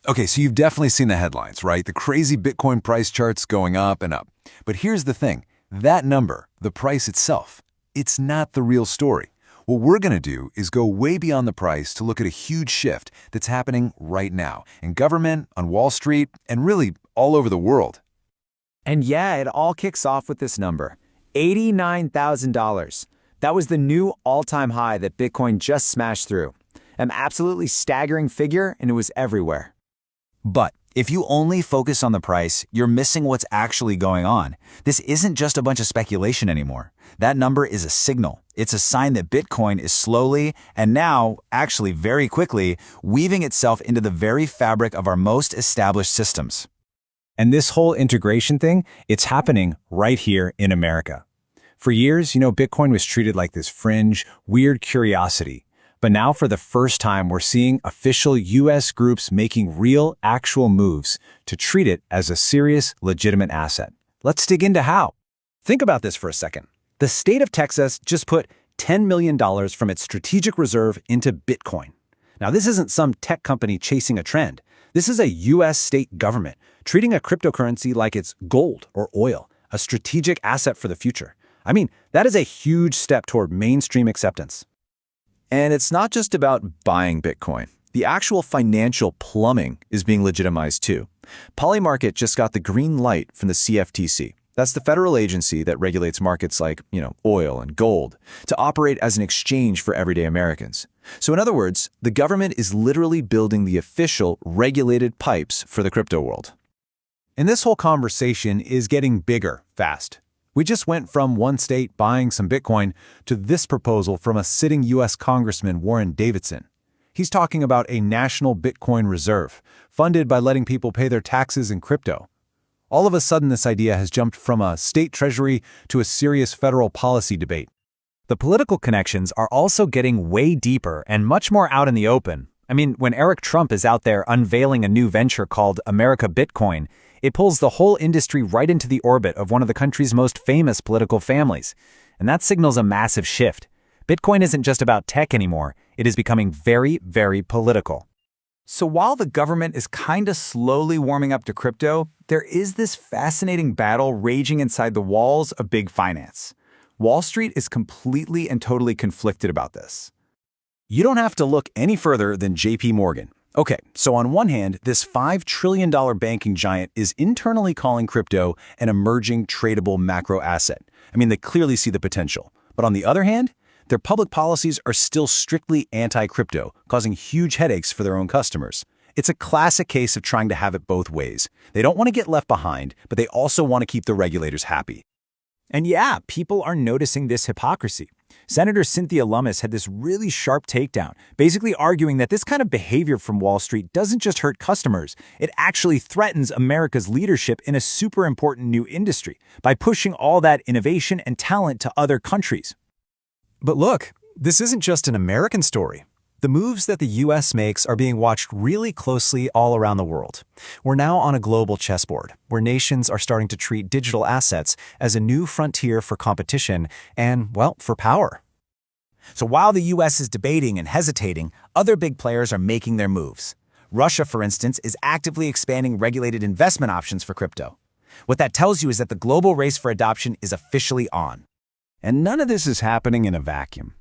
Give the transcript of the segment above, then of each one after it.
Okay, so you've definitely seen the headlines, right? The crazy Bitcoin price charts going up and up. But here's the thing. That number, the price itself, it's not the real story. What we're going to do is go way beyond the price to look at a huge shift that's happening right now in government, on Wall Street, and really all over the world. And yeah, it all kicks off with this number, $89,000. That was the new all-time high that Bitcoin just smashed through. An absolutely staggering figure, and it was everywhere. But if you only focus on the price, you're missing what's actually going on. This isn't just a bunch of speculation anymore. That number is a signal. It's a sign that Bitcoin is slowly, and now, actually very quickly, weaving itself into the very fabric of our most established systems. And this whole integration thing, it's happening right here in America. For years, Bitcoin was treated like this fringe, weird curiosity. But now for the first time, we're seeing official U.S. groups making real, actual moves to treat it as a serious, legitimate asset. Let's dig into how. Think about this for a second. The state of Texas just put $10 million from its strategic reserve into Bitcoin. Now, this isn't some tech company chasing a trend. This is a U.S. state government treating a cryptocurrency like it's gold or oil, a strategic asset for the future. I mean, that is a huge step toward mainstream acceptance. And it's not just about buying Bitcoin. The actual financial plumbing is being legitimized too. Polymarket just got the green light from the CFTC. That's the federal agency that regulates markets like, oil and gold, to operate as an exchange for everyday Americans. So in other words, the government is literally building the official regulated pipes for the crypto world. And this whole conversation is getting bigger fast. We just went from one state buying some Bitcoin to this proposal from a sitting U.S. Congressman, Warren Davidson. He's talking about a national Bitcoin reserve, funded by letting people pay their taxes in crypto. All of a sudden, this idea has jumped from a state treasury to a serious federal policy debate. The political connections are also getting way deeper and much more out in the open. I mean, when Eric Trump is out there unveiling a new venture called America Bitcoin, it pulls the whole industry right into the orbit of one of the country's most famous political families. And that signals a massive shift. Bitcoin isn't just about tech anymore. It is becoming very, very political. So while the government is kind of slowly warming up to crypto, there is this fascinating battle raging inside the walls of big finance. Wall Street is completely and totally conflicted about this. You don't have to look any further than JPMorgan. Okay, so on one hand, this $5 trillion banking giant is internally calling crypto an emerging tradable macro asset. I mean, they clearly see the potential. But on the other hand, their public policies are still strictly anti-crypto, causing huge headaches for their own customers. It's a classic case of trying to have it both ways. They don't want to get left behind, but they also want to keep the regulators happy. And yeah, people are noticing this hypocrisy. Senator Cynthia Lummis had this really sharp takedown, basically arguing that this kind of behavior from Wall Street doesn't just hurt customers, it actually threatens America's leadership in a super important new industry by pushing all that innovation and talent to other countries. But look, this isn't just an American story. The moves that the U.S. makes are being watched really closely all around the world. We're now on a global chessboard, where nations are starting to treat digital assets as a new frontier for competition and, well, for power. So while the U.S. is debating and hesitating, other big players are making their moves. Russia, for instance, is actively expanding regulated investment options for crypto. What that tells you is that the global race for adoption is officially on. And none of this is happening in a vacuum.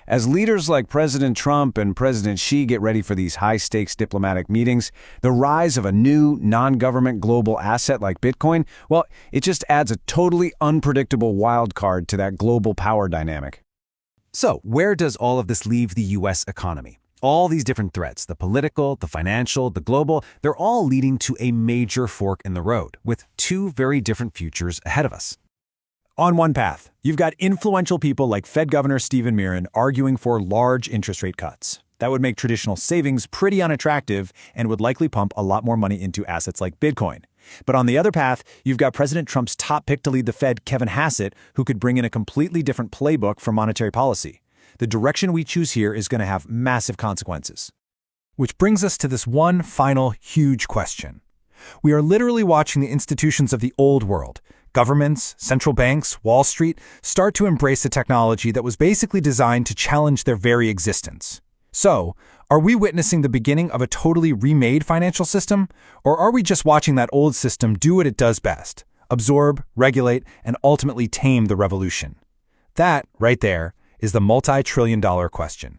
As leaders like President Trump and President Xi get ready for these high-stakes diplomatic meetings, the rise of a new non-government global asset like Bitcoin, well, it just adds a totally unpredictable wild card to that global power dynamic. So, where does all of this leave the U.S. economy? All these different threats, the political, the financial, the global, they're all leading to a major fork in the road, with two very different futures ahead of us. On one path, you've got influential people like Fed Governor Miran arguing for large interest rate cuts. That would make traditional savings pretty unattractive and would likely pump a lot more money into assets like Bitcoin. But on the other path, you've got President Trump's top pick to lead the Fed, Kevin Hassett, who could bring in a completely different playbook for monetary policy. The direction we choose here is going to have massive consequences. Which brings us to this one final huge question. We are literally watching the institutions of the old world, governments, central banks, Wall Street, start to embrace a technology that was basically designed to challenge their very existence. So, Are we witnessing the beginning of a totally remade financial system, or are we just watching that old system do what it does best: absorb, regulate, and ultimately tame the revolution? That, right there, is the multi-trillion-dollar question.